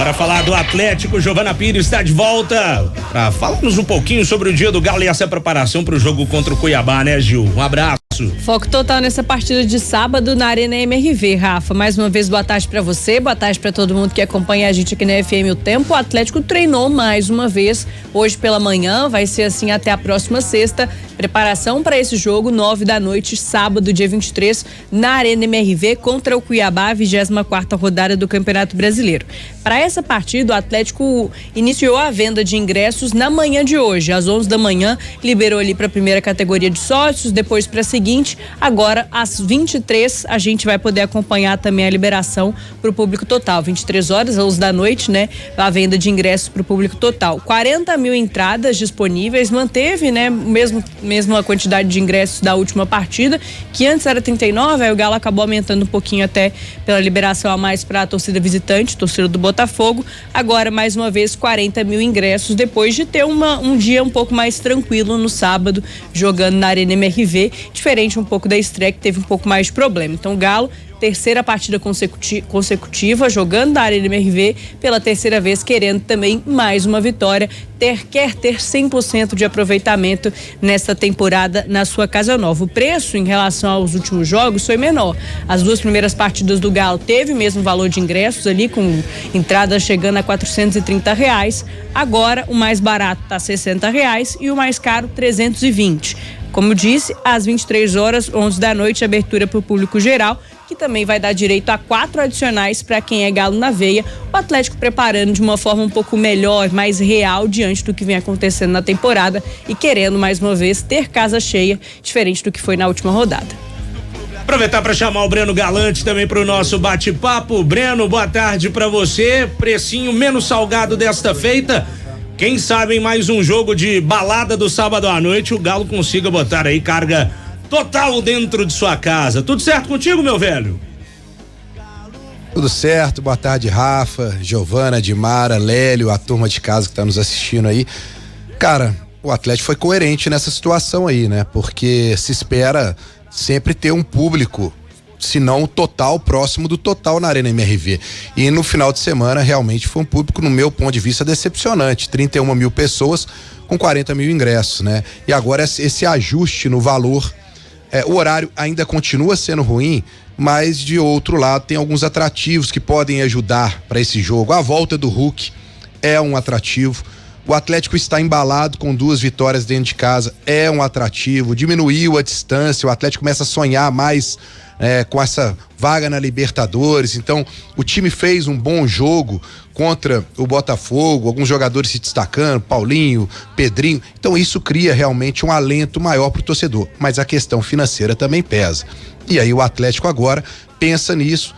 Bora falar do Atlético. Giovana Pires está de volta para falar-nos um pouquinho sobre o dia do Galo e essa preparação para o jogo contra o Cuiabá, né, Gil? Um abraço. Foco total nessa partida de sábado na Arena MRV, Rafa. Mais uma vez, boa tarde pra você, boa tarde pra todo mundo que acompanha a gente aqui na FM O Tempo. O Atlético treinou mais uma vez hoje pela manhã, vai ser assim até a próxima sexta. Preparação para esse jogo, 9h, sábado, dia 23, na Arena MRV contra o Cuiabá, 24ª rodada do Campeonato Brasileiro. Para essa partida, o Atlético iniciou a venda de ingressos na manhã de hoje, às 11 da manhã, liberou ali para a primeira categoria de sócios, depois para a seguinte, agora às 23 a gente vai poder acompanhar também a liberação para o público total, 23 horas, 11 da noite, né? A venda de ingressos para o público total. 40 mil entradas disponíveis, manteve, né? Mesma quantidade de ingressos da última partida, que antes era 39, aí o Galo acabou aumentando um pouquinho até pela liberação a mais para a torcida visitante, torcida do Botafogo. Agora, mais uma vez, 40 mil ingressos, depois de ter um dia um pouco mais tranquilo no sábado, jogando na Arena MRV, diferente um pouco da estreia, que teve um pouco mais de problema. Então, o Galo, terceira partida consecutiva, jogando na Arena MRV, pela terceira vez, querendo também mais uma vitória, quer ter 100% de aproveitamento nesta temporada na sua casa nova. O preço em relação aos últimos jogos foi menor. As duas primeiras partidas do Galo teve o mesmo valor de ingressos ali, com entradas chegando a R$430. Agora o mais barato está R$60 e o mais caro R$320. Como disse, às 23 horas, 11 da noite, abertura para o público geral, que também vai dar direito a 4 adicionais para quem é Galo na veia. O Atlético preparando de uma forma um pouco melhor, mais real, diante do que vem acontecendo na temporada e querendo, mais uma vez, ter casa cheia, diferente do que foi na última rodada. Aproveitar para chamar o Breno Galante também para o nosso bate-papo. Breno, boa tarde para você. Precinho menos salgado desta feita. Quem sabe em mais um jogo de balada do sábado à noite o Galo consiga botar aí carga total dentro de sua casa. Tudo certo contigo, meu velho? Tudo certo, boa tarde, Rafa, Giovana, Dimara, Lélio, a turma de casa que tá nos assistindo aí. Cara, o Atlético foi coerente nessa situação aí, né? Porque se espera sempre ter um público, se não o total, próximo do total na Arena MRV. E no final de semana realmente foi um público, no meu ponto de vista, decepcionante. 31 mil pessoas com 40 mil ingressos, né? E agora esse ajuste no valor, o horário ainda continua sendo ruim, mas de outro lado tem alguns atrativos que podem ajudar para esse jogo. A volta do Hulk é um atrativo. O Atlético está embalado com 2 vitórias dentro de casa, é um atrativo. Diminuiu a distância, o Atlético começa a sonhar mais com essa vaga na Libertadores. Então o time fez um bom jogo contra o Botafogo, alguns jogadores se destacando, Paulinho, Pedrinho. Então isso cria realmente um alento maior pro torcedor, mas a questão financeira também pesa. E aí o Atlético agora pensa nisso,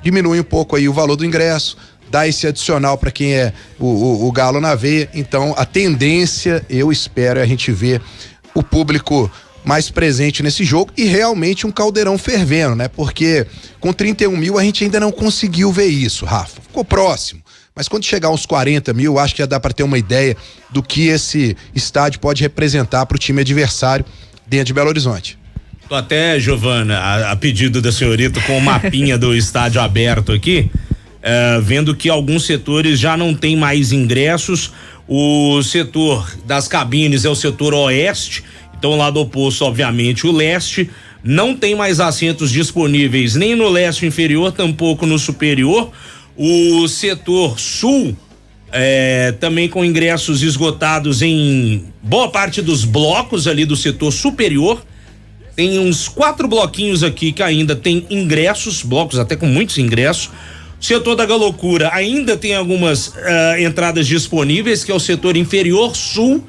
diminui um pouco aí o valor do ingresso, dá esse adicional para quem é o Galo na veia. Então a tendência, eu espero, é a gente ver o público mais presente nesse jogo e realmente um caldeirão fervendo, né? Porque com 31 mil a gente ainda não conseguiu ver isso, Rafa. Ficou próximo. Mas quando chegar aos 40 mil, acho que já dá para ter uma ideia do que esse estádio pode representar para o time adversário dentro de Belo Horizonte. Tô até, Giovana, a pedido da senhorita, com o mapinha do estádio aberto aqui, vendo que alguns setores já não tem mais ingressos. O setor das cabines é o setor oeste, então, lado oposto, obviamente, o leste. Não tem mais assentos disponíveis nem no leste inferior, tampouco no superior. O setor sul, também com ingressos esgotados em boa parte dos blocos ali do setor superior. Tem uns 4 bloquinhos aqui que ainda tem ingressos, blocos até com muitos ingressos. O setor da Galocura ainda tem algumas entradas disponíveis, que é o setor inferior sul.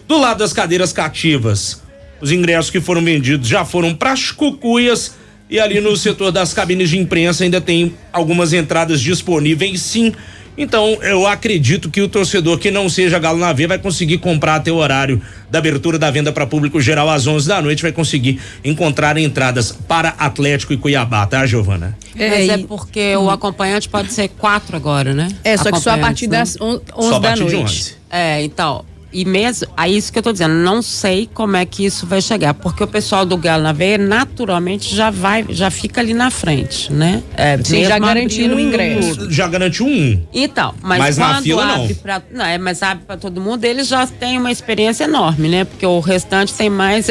Do lado das cadeiras cativas, os ingressos que foram vendidos já foram para as cucuias, e ali no setor das cabines de imprensa ainda tem algumas entradas disponíveis, sim. Então eu acredito que o torcedor que não seja Galo na veia vai conseguir comprar até o horário da abertura da venda para público geral às 11 da noite, vai conseguir encontrar entradas para Atlético e Cuiabá, tá, Giovana? Mas é porque o acompanhante pode ser 4 agora, né? Só que só a partir das 11 da noite. Então, e mesmo, é isso que eu tô dizendo, não sei como é que isso vai chegar, porque o pessoal do Galo na Veia naturalmente já fica ali na frente, né? Sim, já garantiram o ingresso. Já garantiu um. Então, mas na fila abre não. Mas abre pra todo mundo, eles já têm uma experiência enorme, né? Porque o restante tem mais...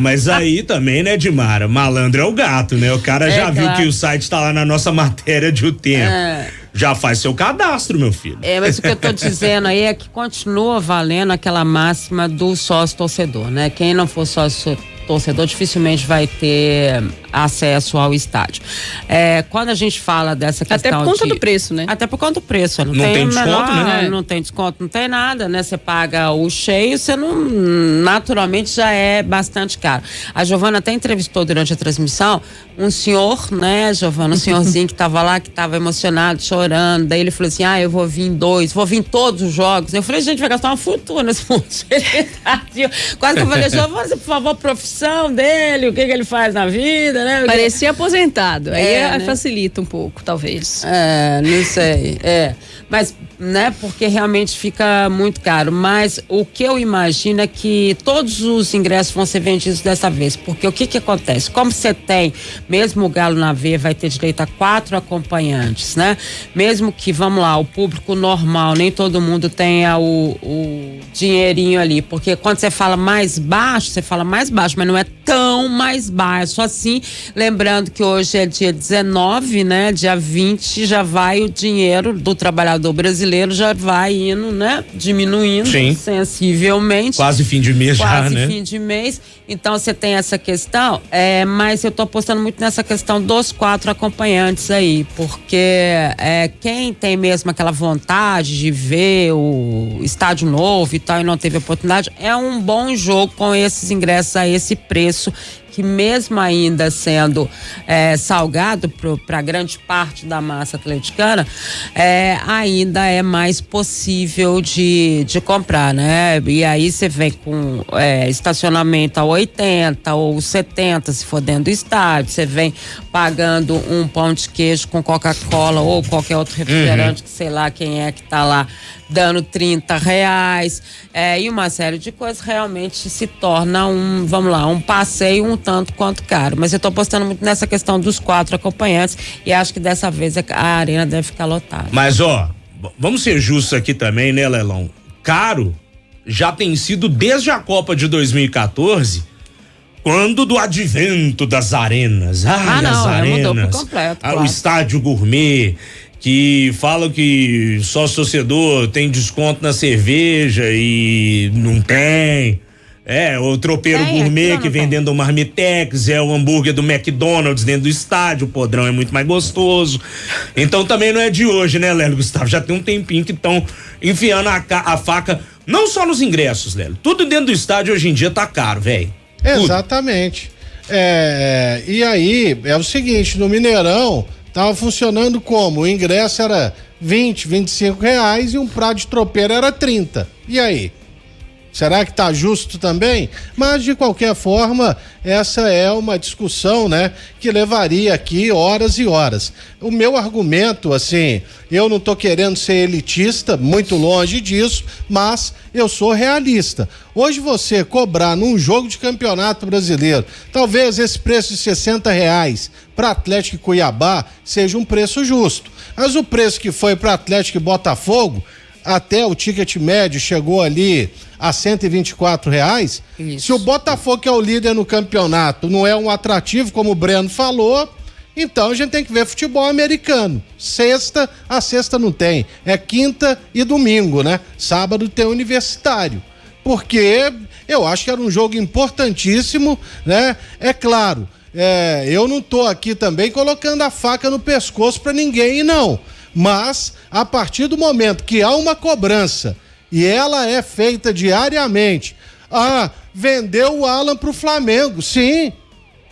Mas aí também, né, Dimara? Malandro é o gato, né? O cara já viu que o site tá lá na nossa matéria de o tempo. Já faz seu cadastro, meu filho. Mas o que eu tô dizendo aí é que continua valendo aquela máxima do sócio torcedor, né? Quem não for sócio torcedor dificilmente vai ter acesso ao estádio. Quando a gente fala dessa questão até por conta do preço, né? Até por conta do preço. Não tem desconto, né? Não tem desconto, não tem nada, né? Você paga o cheio, você não... Naturalmente já é bastante caro. A Giovana até entrevistou durante a transmissão um senhor, né, Giovana? Um senhorzinho que tava lá, que tava emocionado, chorando. Daí ele falou assim, eu vou vir em todos os jogos. Eu falei, gente, vai gastar uma fortuna nesse monte. Quase que eu falei, Giovana, por favor, profissão dele, o que ele faz na vida, né? Parecia aposentado, aí né? facilita um pouco, talvez. Não sei, mas, né, porque realmente fica muito caro, mas o que eu imagino é que todos os ingressos vão ser vendidos dessa vez, porque o que acontece? Como você tem, mesmo o Galo na Veia vai ter direito a 4 acompanhantes, né? Mesmo que, vamos lá, o público normal, nem todo mundo tenha o dinheirinho ali, porque quando você fala mais baixo, mas não é tão mais baixo assim, lembrando que hoje é dia 19, né? Dia 20 já vai o dinheiro do trabalhador brasileiro, já vai indo, né? Diminuindo sensivelmente. Quase fim de mês já, né? Quase fim de mês. Então você tem essa questão, mas eu tô apostando muito nessa questão dos 4 acompanhantes aí, porque quem tem mesmo aquela vontade de ver o estádio novo e tal e não teve oportunidade, é um bom jogo com esses ingressos a esse preço, que mesmo ainda sendo salgado para grande parte da massa atleticana, ainda é mais possível de comprar, né? E aí você vem com estacionamento a 80 ou 70, se for dentro do estádio, você vem pagando um pão de queijo com Coca-Cola ou qualquer outro refrigerante, que sei lá quem é que tá lá, dando R$30, e uma série de coisas, realmente se torna um passeio um tanto quanto caro. Mas eu tô apostando muito nessa questão dos 4 acompanhantes e acho que dessa vez a arena deve ficar lotada. Mas, vamos ser justos aqui também, né, Lelão? Caro já tem sido desde a Copa de 2014, quando do advento das arenas. As arenas. Mudou por completo, claro. O estádio gourmet, que falam que sócio torcedor tem desconto na cerveja e não tem. O tropeiro gourmet que vem dentro do Marmitex, o hambúrguer do McDonald's dentro do estádio, o podrão é muito mais gostoso. Então também não é de hoje, né, Lélio Gustavo? Já tem um tempinho que estão enfiando a faca, não só nos ingressos, Lélio. Tudo dentro do estádio hoje em dia tá caro, velho. Exatamente. E aí, é o seguinte, no Mineirão tava funcionando como? O ingresso era R$25 e um prato de tropeiro era 30. E aí? Será que tá justo também? Mas de qualquer forma, essa é uma discussão, né, que levaria aqui horas e horas. O meu argumento, assim, eu não tô querendo ser elitista, muito longe disso, mas eu sou realista. Hoje você cobrar num jogo de campeonato brasileiro, talvez esse preço de R$60 para Atlético e Cuiabá seja um preço justo. Mas o preço que foi para Atlético e Botafogo, até o ticket médio chegou ali a R$124. Isso. Se o Botafogo, que é o líder no campeonato, não é um atrativo, como o Breno falou, então a gente tem que ver futebol americano. A sexta não tem, é quinta e domingo, né? Sábado tem Universitário. Porque eu acho que era um jogo importantíssimo, né? É claro, eu não tô aqui também colocando a faca no pescoço para ninguém, não. Mas, a partir do momento que há uma cobrança e ela é feita diariamente, vendeu o Alan pro Flamengo, sim.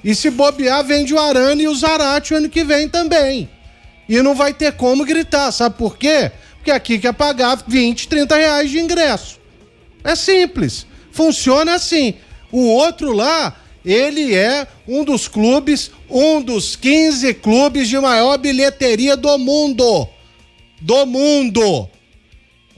E se bobear, vende o Arana e o Zarate o ano que vem também. E não vai ter como gritar, sabe por quê? Porque aqui quer pagar R$20, R$30 de ingresso. É simples, funciona assim. O outro lá, ele é um dos clubes, um dos 15 clubes de maior bilheteria do mundo.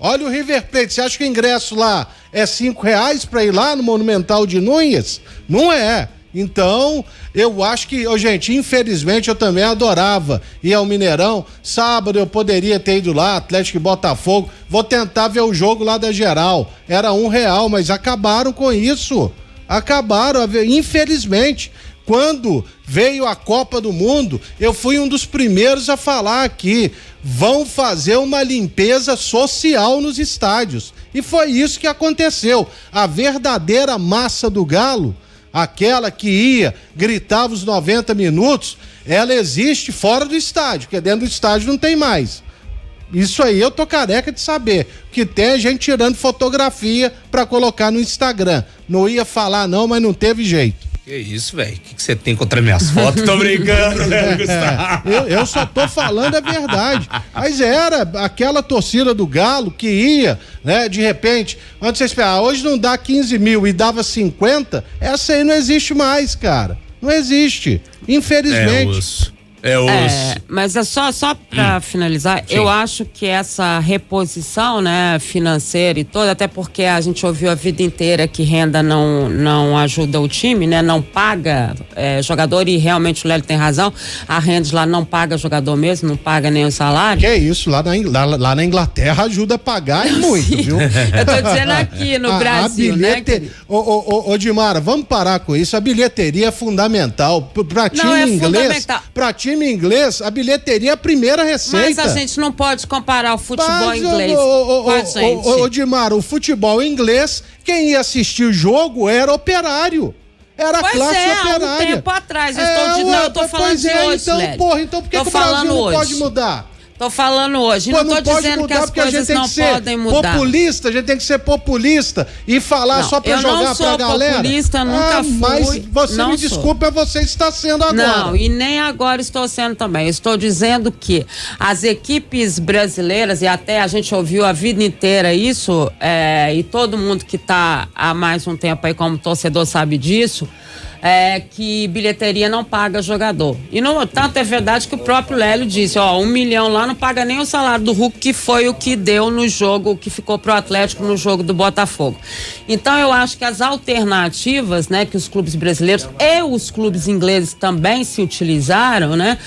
Olha o River Plate, você acha que o ingresso lá é R$5 para ir lá no Monumental de Núñez? Não é. Então, eu acho que, gente, infelizmente eu também adorava ir ao Mineirão. Sábado eu poderia ter ido lá, Atlético e Botafogo. Vou tentar ver o jogo lá da Geral. Era R$1, mas acabaram com isso. Acabaram, infelizmente. Quando veio a Copa do Mundo, eu fui um dos primeiros a falar aqui, vão fazer uma limpeza social nos estádios. E foi isso que aconteceu. A verdadeira massa do Galo, aquela que ia, gritava os 90 minutos, ela existe fora do estádio, porque dentro do estádio não tem mais. Isso aí eu tô careca de saber, que tem gente tirando fotografia pra colocar no Instagram. Não ia falar não, mas não teve jeito. Que isso, velho? O que você tem contra minhas fotos? Tô brincando, né, Gustavo? Eu só tô falando a verdade. Mas era aquela torcida do Galo que ia, né, de repente, antes você esperar, hoje não dá 15 mil e dava 50, essa aí não existe mais, cara. Não existe. Infelizmente. Mas é só para finalizar, sim. Eu acho que essa reposição, né, financeira e toda, até porque a gente ouviu a vida inteira que renda não ajuda o time, né, não paga jogador, e realmente o Lélio tem razão, a renda lá não paga jogador mesmo, não paga nem o salário. Que isso, lá na Inglaterra ajuda a pagar e muito, viu? Eu tô dizendo aqui no Brasil, né? Ô Dimara, vamos parar com isso, a bilheteria é fundamental pra time inglês, pra time inglês, a bilheteria é a primeira receita. Mas a gente não pode comparar o futebol inglês. Ô Dimara, o futebol inglês, quem ia assistir o jogo era operário. Era a classe operária. Há um tempo atrás. Eu tô falando de hoje, então por que o Brasil não pode mudar? Tô falando hoje, não tô dizendo que as coisas não podem mudar. Populista, a gente tem que ser populista e falar só pra jogar pra galera. Eu não sou populista, nunca fui. Mas você me desculpa, você está sendo agora. Não, e nem agora estou sendo também. Eu estou dizendo que as equipes brasileiras, e até a gente ouviu a vida inteira isso, e todo mundo que tá há mais um tempo aí como torcedor sabe disso, que bilheteria não paga jogador. E tanto é verdade que o próprio Lélio disse, 1 milhão lá não paga nem o salário do Hulk, que foi o que deu no jogo, que ficou pro Atlético no jogo do Botafogo. Então eu acho que as alternativas, né, que os clubes brasileiros e os clubes ingleses também se utilizaram, né,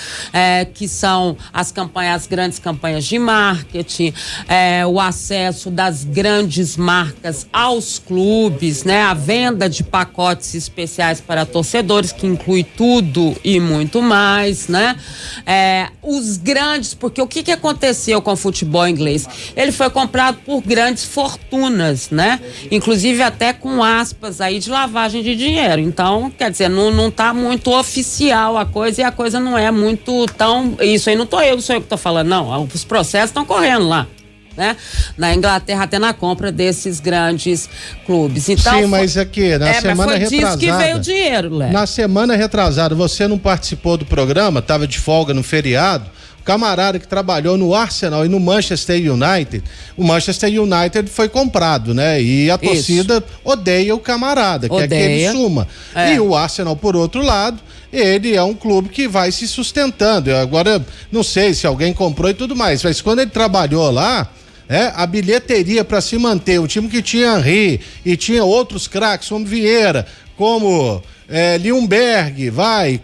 que são as grandes campanhas de marketing, o acesso das grandes marcas aos clubes, né, a venda de pacotes especiais para torcedores, que inclui tudo e muito mais, né? Os grandes, porque o que aconteceu com o futebol inglês? Ele foi comprado por grandes fortunas, né? Inclusive até com aspas aí de lavagem de dinheiro. Então, quer dizer, não tá muito oficial a coisa, e a coisa não é muito tão... Isso aí não sou eu que tô falando, não. Os processos estão correndo lá, né? Na Inglaterra, até na compra desses grandes clubes. Então, sim, mas aqui, na semana retrasada... Foi disso que veio o dinheiro, Léo. Na semana retrasada, você não participou do programa, estava de folga no feriado, o camarada que trabalhou no Arsenal e no Manchester United, o Manchester United foi comprado, né? E a torcida odeia o camarada, quer que ele suma. E o Arsenal, por outro lado, ele é um clube que vai se sustentando. Agora, não sei se alguém comprou e tudo mais, mas quando ele trabalhou lá, a bilheteria para se manter, o time que tinha Henry e tinha outros craques como Vieira, como Ljungberg,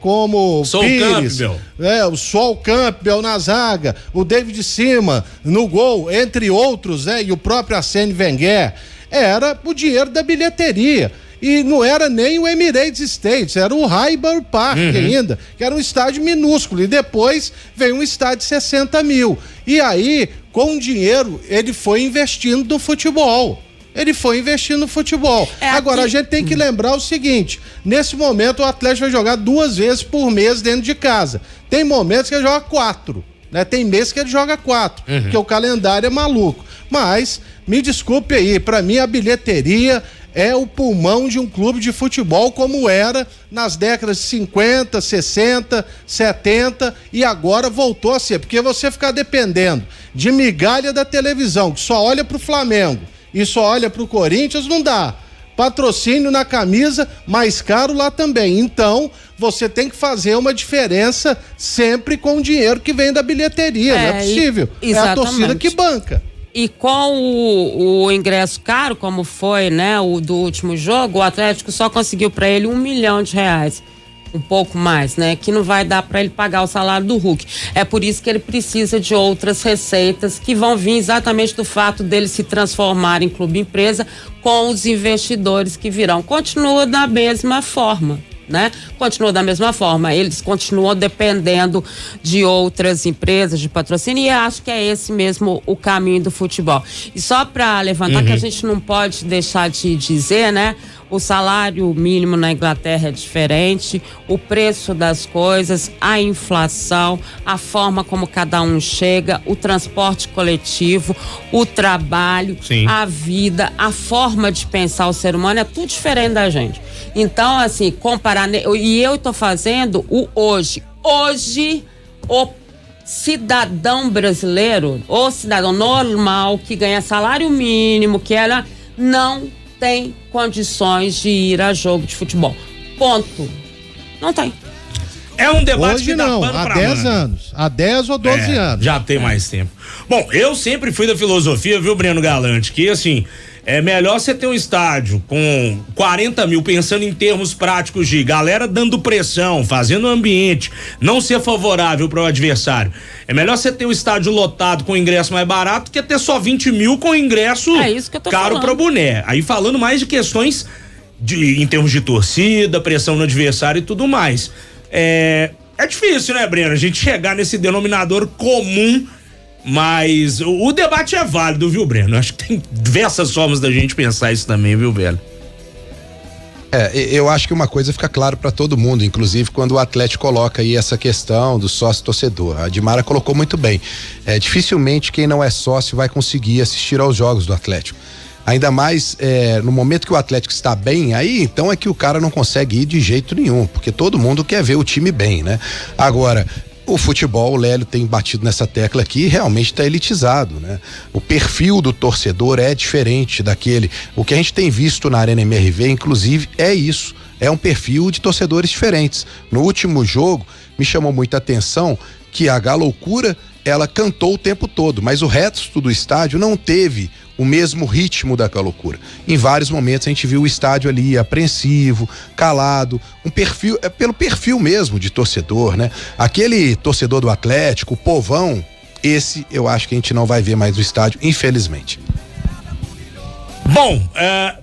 como Sol Pires, Campbell. O Sol Campbell na zaga, o David Seaman no gol, entre outros, e o próprio Arsène Wenger, era o dinheiro da bilheteria. E não era nem o Emirates Stadium, era o Highbury Park ainda, que era um estádio minúsculo. E depois veio um estádio de 60 mil. E aí, com o dinheiro, ele foi investindo no futebol. Agora, a gente tem que lembrar o seguinte: nesse momento, o Atlético vai jogar 2 vezes por mês dentro de casa. Tem momentos que ele joga 4. Né? Tem meses que ele joga 4, porque o calendário é maluco. Mas, me desculpe aí, pra mim a bilheteria é o pulmão de um clube de futebol, como era nas décadas de 50, 60, 70, e agora voltou a ser, porque você ficar dependendo de migalha da televisão, que só olha pro Flamengo e só olha pro Corinthians, não dá. Patrocínio na camisa, mais caro lá também. Então, você tem que fazer uma diferença sempre com o dinheiro que vem da bilheteria, não é possível. É a torcida que banca. E com o ingresso caro, como foi, né, o do último jogo, o Atlético só conseguiu para ele R$1 milhão. Um pouco mais, né? Que não vai dar para ele pagar o salário do Hulk. É por isso que ele precisa de outras receitas que vão vir exatamente do fato dele se transformar em clube empresa com os investidores que virão. Continua da mesma forma, né? Continua da mesma forma. Eles continuam dependendo de outras empresas de patrocínio e acho que é esse mesmo o caminho do futebol. E só para levantar que a gente não pode deixar de dizer, né? O salário mínimo na Inglaterra é diferente, o preço das coisas, a inflação, a forma como cada um chega, o transporte coletivo, o trabalho, Sim. a vida, a forma de pensar o ser humano é tudo diferente da gente. Então, assim, comparar, e eu tô fazendo o hoje. Hoje, o cidadão brasileiro, o cidadão normal que ganha salário mínimo, que ela não tem condições de ir a jogo de futebol. Ponto. Não tem. É um debate Hoje que dá não, pano há pra 10 manga. anos. Há 10 ou 12 anos. Já tem mais tempo. Bom, eu sempre fui da filosofia, viu, Breno Galante, que assim, é melhor você ter um estádio com 40 mil, pensando em termos práticos de galera dando pressão, fazendo o ambiente não ser favorável para o adversário. É melhor você ter um estádio lotado com ingresso mais barato que ter só 20 mil com ingresso isso que eu tô caro falando. para boné. Aí falando mais de questões em termos de torcida, pressão no adversário e tudo mais. É difícil, né, Breno? A gente chegar nesse denominador comum, mas o debate é válido, viu, Breno? Acho que tem diversas formas da gente pensar isso também, viu, velho? Eu acho que uma coisa fica claro para todo mundo, inclusive quando o Atlético coloca aí essa questão do sócio torcedor. A Dimara colocou muito bem. Dificilmente quem não é sócio vai conseguir assistir aos jogos do Atlético. Ainda mais no momento que o Atlético está bem, aí então é que o cara não consegue ir de jeito nenhum, porque todo mundo quer ver o time bem, né? Agora, o futebol, o Lélio tem batido nessa tecla aqui, realmente está elitizado, né? O perfil do torcedor é diferente daquele. O que a gente tem visto na Arena MRV, inclusive, é isso. É um perfil de torcedores diferentes. No último jogo, me chamou muita atenção que a Galoucura, ela cantou o tempo todo, mas o resto do estádio não teve o mesmo ritmo da loucura. Em vários momentos a gente viu o estádio ali apreensivo, calado, um perfil, pelo perfil mesmo de torcedor, né? Aquele torcedor do Atlético, o povão, esse eu acho que a gente não vai ver mais no estádio, infelizmente. Bom,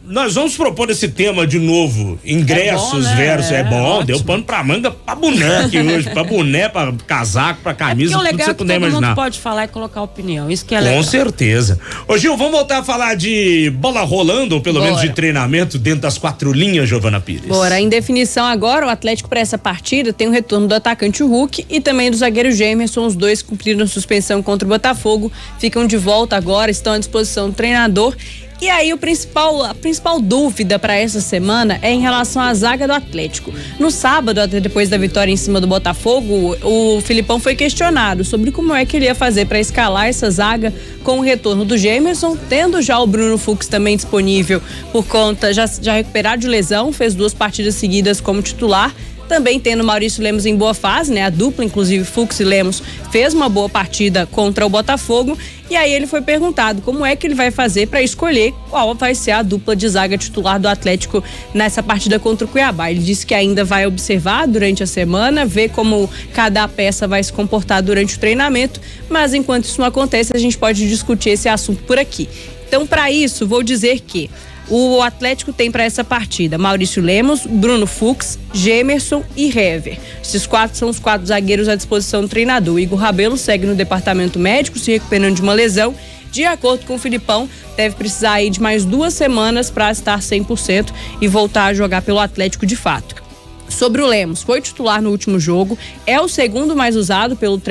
nós vamos propor esse tema de novo, ingressos bom, né? versus, bom, Ótimo. deu pano pra manga, pra boné aqui hoje, pra boné, pra casaco, pra camisa, Porque o tudo que legal você é que puder todo imaginar. mundo pode falar e colocar opinião, isso que é legal. Com certeza. Ô Gil, vamos voltar a falar de bola rolando, ou pelo Bora. menos de treinamento dentro das 4 linhas, Giovana Pires. Bora, em definição agora, o Atlético para essa partida tem o retorno do atacante Hulk e também do zagueiro Gemerson, os dois cumpriram suspensão contra o Botafogo, ficam de volta agora, estão à disposição do treinador. E aí a principal dúvida para essa semana é em relação à zaga do Atlético. No sábado, até depois da vitória em cima do Botafogo, o Filipão foi questionado sobre como é que ele ia fazer para escalar essa zaga com o retorno do Gemerson, tendo já o Bruno Fux também disponível por conta, já recuperado de lesão, fez 2 partidas seguidas como titular. Também tendo Maurício Lemos em boa fase, né? A dupla, inclusive Fux e Lemos, fez uma boa partida contra o Botafogo. E aí ele foi perguntado como é que ele vai fazer para escolher qual vai ser a dupla de zaga titular do Atlético nessa partida contra o Cuiabá. Ele disse que ainda vai observar durante a semana, ver como cada peça vai se comportar durante o treinamento, mas enquanto isso não acontece, a gente pode discutir esse assunto por aqui. Então, para isso, vou dizer que o Atlético tem para essa partida Maurício Lemos, Bruno Fux, Gemerson e Hever. Esses 4 são os 4 zagueiros à disposição do treinador. O Igor Rabelo segue no departamento médico, se recuperando de uma lesão. De acordo com o Filipão, deve precisar aí de mais 2 semanas para estar 100% e voltar a jogar pelo Atlético de fato. Sobre o Lemos, foi titular no último jogo, é o segundo mais usado pelo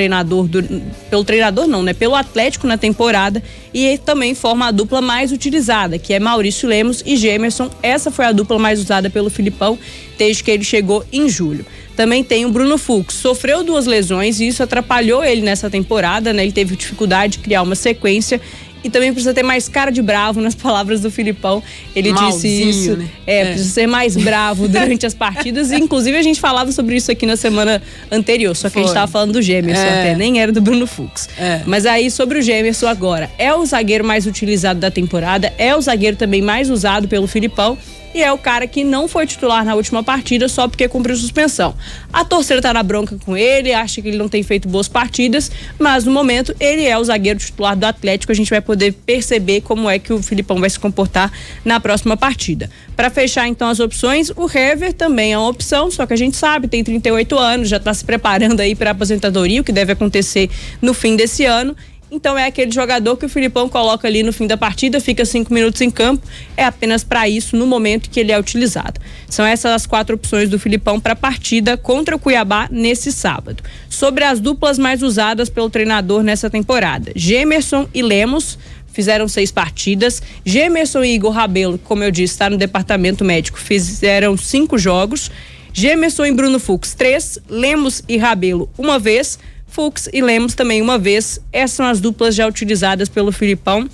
Atlético na temporada e também forma a dupla mais utilizada, que é Maurício Lemos e Gemerson. Essa foi a dupla mais usada pelo Filipão desde que ele chegou em julho. Também tem o Bruno Fux, sofreu 2 lesões e isso atrapalhou ele nessa temporada, né? Ele teve dificuldade de criar uma sequência e também precisa ter mais cara de bravo, nas palavras do Filipão. Ele Malzinho, disse isso. né? Precisa ser mais bravo durante as partidas. E, inclusive, a gente falava sobre isso aqui na semana anterior. Só que a gente tava falando do Gemerson até, nem era do Bruno Fux. Mas aí, sobre o Gemerson agora, é o zagueiro mais utilizado da temporada, é o zagueiro também mais usado pelo Filipão. E é o cara que não foi titular na última partida só porque cumpriu suspensão. A torcida tá na bronca com ele, acha que ele não tem feito boas partidas, mas no momento ele é o zagueiro titular do Atlético. A gente vai poder perceber como é que o Filipão vai se comportar na próxima partida. Para fechar então as opções, o Hever também é uma opção, só que a gente sabe, tem 38 anos, já tá se preparando aí para aposentadoria, o que deve acontecer no fim desse ano. Então é aquele jogador que o Filipão coloca ali no fim da partida, fica 5 minutos em campo, é apenas para isso no momento que ele é utilizado. São essas as 4 opções do Filipão para a partida contra o Cuiabá nesse sábado. Sobre as duplas mais usadas pelo treinador nessa temporada, Gemerson e Lemos fizeram 6 partidas, Gemerson e Igor Rabelo, como eu disse, está no departamento médico, fizeram 5 jogos, Gemerson e Bruno Fux 3, Lemos e Rabelo 1 vez, Fux e Lemos também 1 vez. Essas são as duplas já utilizadas pelo Filipão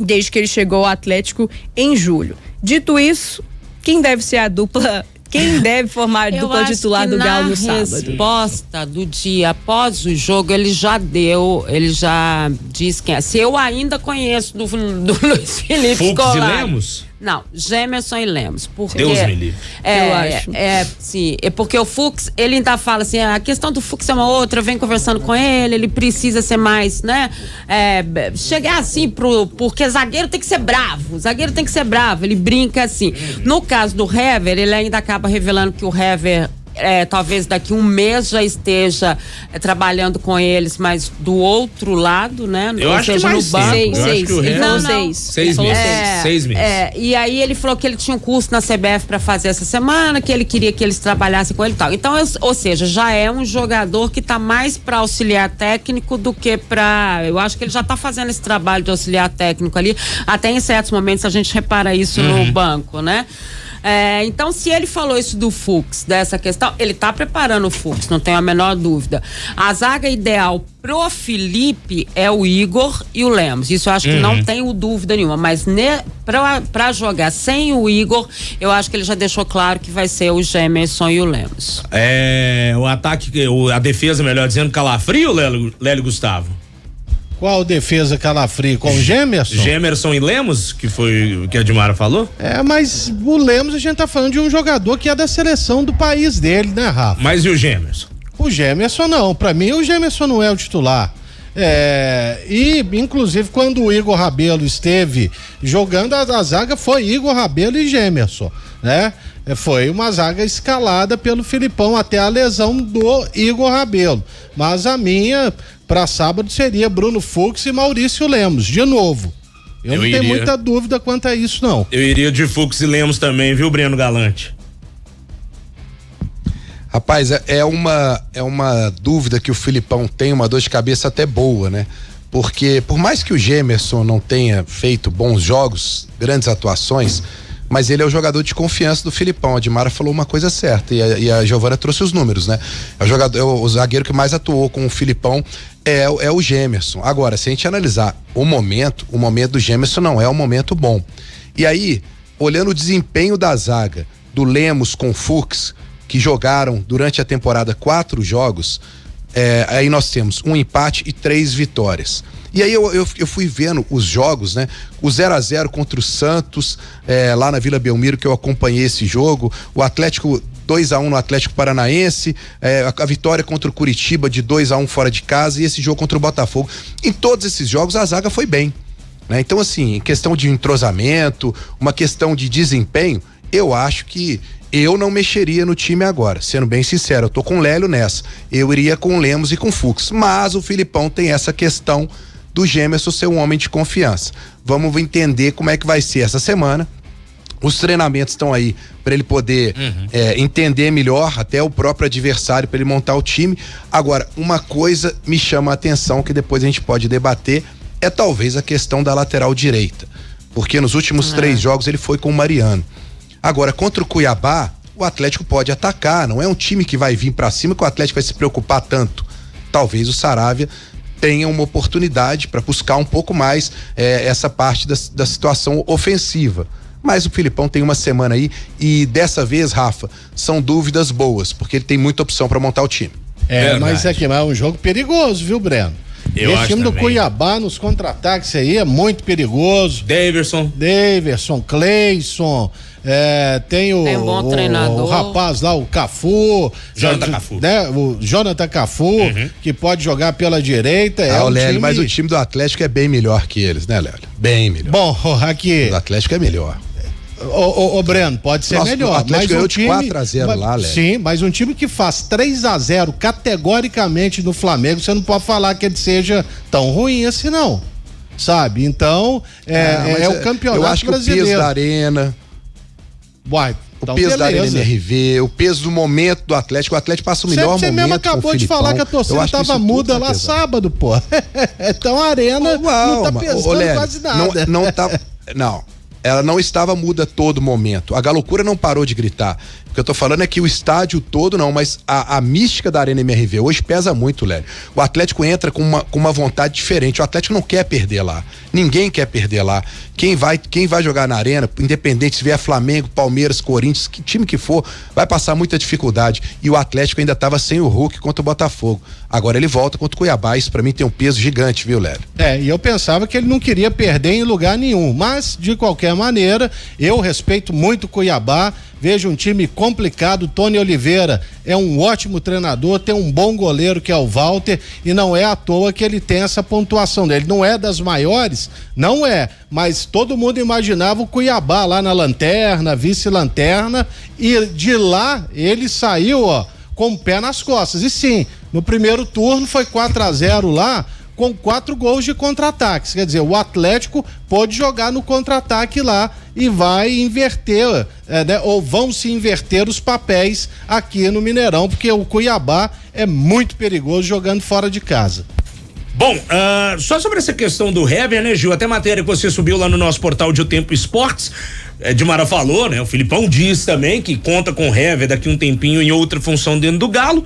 desde que ele chegou ao Atlético em julho. Dito isso, quem deve ser a dupla? Quem deve formar a dupla titular do Galo no sábado? Na resposta do dia após o jogo, ele já disse quem é. Se eu ainda conheço do Luiz Felipe Fux Scolari. e Lemos? Não, Gemerson e Lemos. Porque, Deus me livre. Eu acho. Sim, é porque o Fux, ele ainda fala assim, a questão do Fux é uma outra, vem conversando com ele precisa ser mais, né? Chegar assim porque zagueiro tem que ser bravo, ele brinca assim. No caso do Hever, ele ainda acaba revelando que o Hever talvez daqui um mês já esteja trabalhando com eles, mas do outro lado, né? Eu acho que mais no banco. 6 meses. 6 meses. E aí ele falou que ele tinha um curso na CBF para fazer essa semana, que ele queria que eles trabalhassem com ele e tal. Então, ou seja, já é um jogador que tá mais para auxiliar técnico do que para. Eu acho que ele já tá fazendo esse trabalho de auxiliar técnico ali. Até em certos momentos a gente repara isso no banco, né? Então, se ele falou isso do Fux, dessa questão, ele tá preparando o Fux, não tenho a menor dúvida. A zaga ideal pro Felipe é o Igor e o Lemos. Isso eu acho que não tenho dúvida nenhuma. Mas pra jogar sem o Igor, eu acho que ele já deixou claro que vai ser o Gemerson e o Lemos. O ataque, a defesa, melhor dizendo, Calafrio, Lélio Gustavo? Qual defesa Calafrio? Com o Gemerson? Gemerson e Lemos, que foi o que a Dimara falou? Mas o Lemos a gente tá falando de um jogador que é da seleção do país dele, né, Rafa? Mas e o Gemerson? O Gemerson não, pra mim o Gemerson não é o titular. E inclusive quando o Igor Rabelo esteve jogando, a zaga foi Igor Rabelo e Gemerson, né? Foi uma zaga escalada pelo Filipão até a lesão do Igor Rabelo. Mas a minha para sábado seria Bruno Fux e Maurício Lemos, de novo. Eu não tenho muita dúvida quanto a isso, não. Eu iria de Fux e Lemos também, viu, Breno Galante? Rapaz, é uma dúvida que o Filipão tem, uma dor de cabeça até boa, né? Porque por mais que o Gemerson não tenha feito bons jogos, grandes atuações, mas ele é o jogador de confiança do Filipão. A Dimara falou uma coisa certa e a Giovana trouxe os números, né? O zagueiro que mais atuou com o Filipão é o Gemerson. Agora, se a gente analisar o momento do Gemerson não é um momento bom. E aí, olhando o desempenho da zaga do Lemos com o Fux, que jogaram durante a temporada 4 jogos, aí nós temos um empate e 3 vitórias. E aí eu fui vendo os jogos, né? O 0-0 contra o Santos, lá na Vila Belmiro, que eu acompanhei esse jogo, o Atlético 2-1 no Atlético Paranaense, a vitória contra o Curitiba de 2-1 fora de casa e esse jogo contra o Botafogo. Em todos esses jogos a zaga foi bem, né? Então assim, em questão de entrosamento, uma questão de desempenho, eu acho que eu não mexeria no time agora, sendo bem sincero, eu tô com o Lélio nessa, eu iria com o Lemos e com o Fux, mas o Filipão tem essa questão do Gemerson ser um homem de confiança. Vamos entender como é que vai ser essa semana. Os treinamentos estão aí para ele poder entender melhor até o próprio adversário, para ele montar o time. Agora, uma coisa me chama a atenção que depois a gente pode debater, é talvez a questão da lateral direita, porque nos últimos 3 jogos ele foi com o Mariano. Agora, contra o Cuiabá, o Atlético pode atacar, não é um time que vai vir para cima que o Atlético vai se preocupar tanto. Talvez o Saravia tenha uma oportunidade para buscar um pouco mais essa parte da situação ofensiva. Mas o Filipão tem uma semana aí e dessa vez, Rafa, são dúvidas boas, porque ele tem muita opção para montar o time. Mas é um jogo perigoso, viu, Breno? Esse time do Cuiabá nos contra-ataques aí é muito perigoso. Daverson, Cleison, tem um bom treinador. O rapaz lá, o Cafu. O Jonathan Cafu, que pode jogar pela direita. Lélio, mas o time do Atlético é bem melhor que eles, né, Lélio? Bem melhor. Bom, aqui. O do Atlético é melhor. Ô Breno, pode ser melhor. O Atlético ganhou de 4-0 lá, Léo. Sim, mas um time que faz 3-0 categoricamente no Flamengo, você não pode falar que ele seja tão ruim assim, não. Sabe? Então, o campeonato brasileiro. Eu acho que brasileiro. O peso da arena. Então, peso da arena MRV, o peso do momento do Atlético. O Atlético passa o melhor momento. Você mesmo acabou de falar que a torcida tava muda lá sábado, pô. Então a arena não tá pesando quase nada. Não. Ela não estava muda a todo momento. A Galocura não parou de gritar. O que eu tô falando é que o estádio todo não, mas a mística da Arena MRV hoje pesa muito, Léo. O Atlético entra com uma vontade diferente. O Atlético não quer perder lá. Ninguém quer perder lá. Quem vai jogar na Arena, independente se vier Flamengo, Palmeiras, Corinthians, que time que for, vai passar muita dificuldade. E o Atlético ainda estava sem o Hulk contra o Botafogo. Agora ele volta contra o Cuiabá. Isso pra mim tem um peso gigante, viu, Léo? E eu pensava que ele não queria perder em lugar nenhum. Mas, de qualquer maneira, eu respeito muito o Cuiabá. Vejo um time complicado. Tony Oliveira é um ótimo treinador, tem um bom goleiro que é o Walter, e não é à toa que ele tem essa pontuação dele. Não é das maiores, não é, mas todo mundo imaginava o Cuiabá lá na lanterna, vice-lanterna, e de lá ele saiu, com o pé nas costas. E sim, no primeiro turno foi 4-0 lá, com 4 gols de contra-ataques. Quer dizer, o Atlético pode jogar no contra-ataque lá e vai inverter, ou vão se inverter os papéis aqui no Mineirão, porque o Cuiabá é muito perigoso jogando fora de casa. Bom, só sobre essa questão do Hever, né, Gil? Até matéria que você subiu lá no nosso portal de O Tempo Esportes, Edmara falou, né? O Filipão diz também que conta com o Hever daqui um tempinho em outra função dentro do Galo.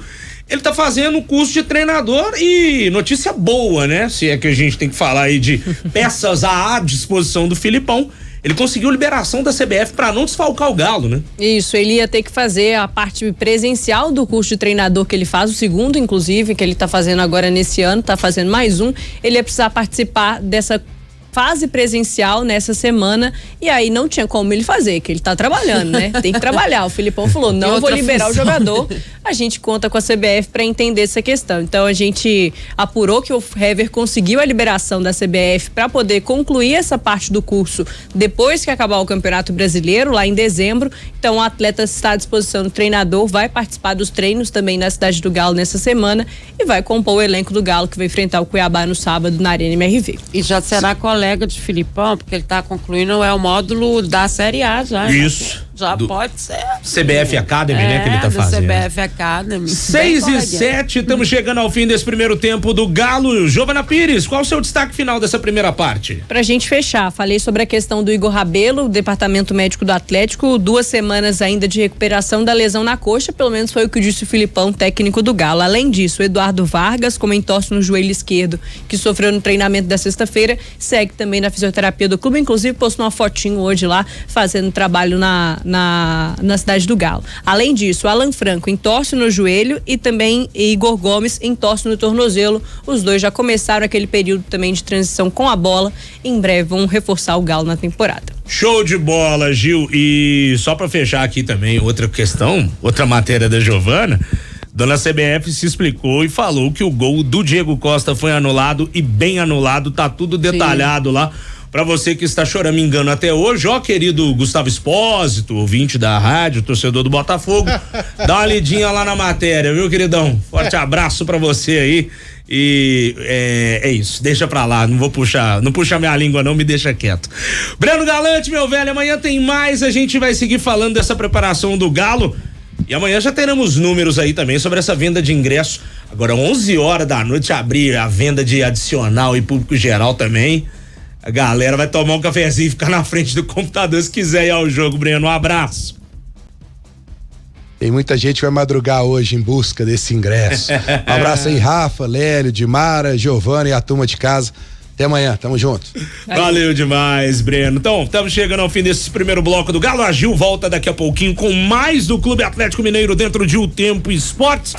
Ele tá fazendo o curso de treinador e notícia boa, né? Se é que a gente tem que falar aí de peças à disposição do Filipão. Ele conseguiu liberação da CBF para não desfalcar o Galo, né? Isso, ele ia ter que fazer a parte presencial do curso de treinador que ele faz, o segundo, inclusive, que ele tá fazendo agora nesse ano, tá fazendo mais um. Ele ia precisar participar dessa fase presencial nessa semana, e aí não tinha como ele fazer, que ele tá trabalhando, né? Tem que trabalhar. O Filipão falou, não vou liberar o jogador. A gente conta com a CBF para entender essa questão. Então a gente apurou que o Hever conseguiu a liberação da CBF para poder concluir essa parte do curso depois que acabar o Campeonato Brasileiro, lá em dezembro. Então o atleta está à disposição do treinador, vai participar dos treinos também na cidade do Galo nessa semana e vai compor o elenco do Galo que vai enfrentar o Cuiabá no sábado na Arena MRV. E já será colega de Filipão, porque ele está concluindo o módulo da Série A já. Isso. Já pode ser. CBF Academy, né, que ele tá fazendo. CBF Academy. 6:07, estamos chegando ao fim desse primeiro tempo do Galo. Giovana Pires, qual o seu destaque final dessa primeira parte? Pra gente fechar, falei sobre a questão do Igor Rabelo, departamento médico do Atlético, 2 semanas ainda de recuperação da lesão na coxa, pelo menos foi o que disse o Filipão, técnico do Galo. Além disso, o Eduardo Vargas, com entorse no joelho esquerdo, que sofreu no treinamento da sexta-feira, segue também na fisioterapia do clube, inclusive postou uma fotinho hoje lá, fazendo trabalho na cidade do Galo. Além disso, Alan Franco entorse no joelho e também Igor Gomes entorse no tornozelo. Os dois já começaram aquele período também de transição com a bola. Em breve vão reforçar o Galo na temporada. Show de bola, Gil. E só pra fechar aqui também outra questão, outra matéria da Giovana, dona CBF se explicou e falou que o gol do Diego Costa foi anulado e bem anulado, tá tudo detalhado lá. Pra você que está choramingando até hoje, querido Gustavo Espósito, ouvinte da rádio, torcedor do Botafogo, dá uma lidinha lá na matéria, viu, queridão? Forte abraço pra você aí. E é isso, deixa pra lá, não puxa minha língua não, me deixa quieto. Breno Galante, meu velho, amanhã tem mais, a gente vai seguir falando dessa preparação do Galo. E amanhã já teremos números aí também sobre essa venda de ingresso. Agora 11h da noite abrir a venda de adicional e público geral também. A galera vai tomar um cafezinho e ficar na frente do computador se quiser ir ao jogo, Breno. Um abraço. Tem muita gente que vai madrugar hoje em busca desse ingresso. Um abraço aí, Rafa, Lélio, Dimara, Giovana e a turma de casa. Até amanhã, tamo junto. Valeu demais, Breno. Então, estamos chegando ao fim desse primeiro bloco do Galo. A Gil volta daqui a pouquinho com mais do Clube Atlético Mineiro dentro de O Tempo Esportes.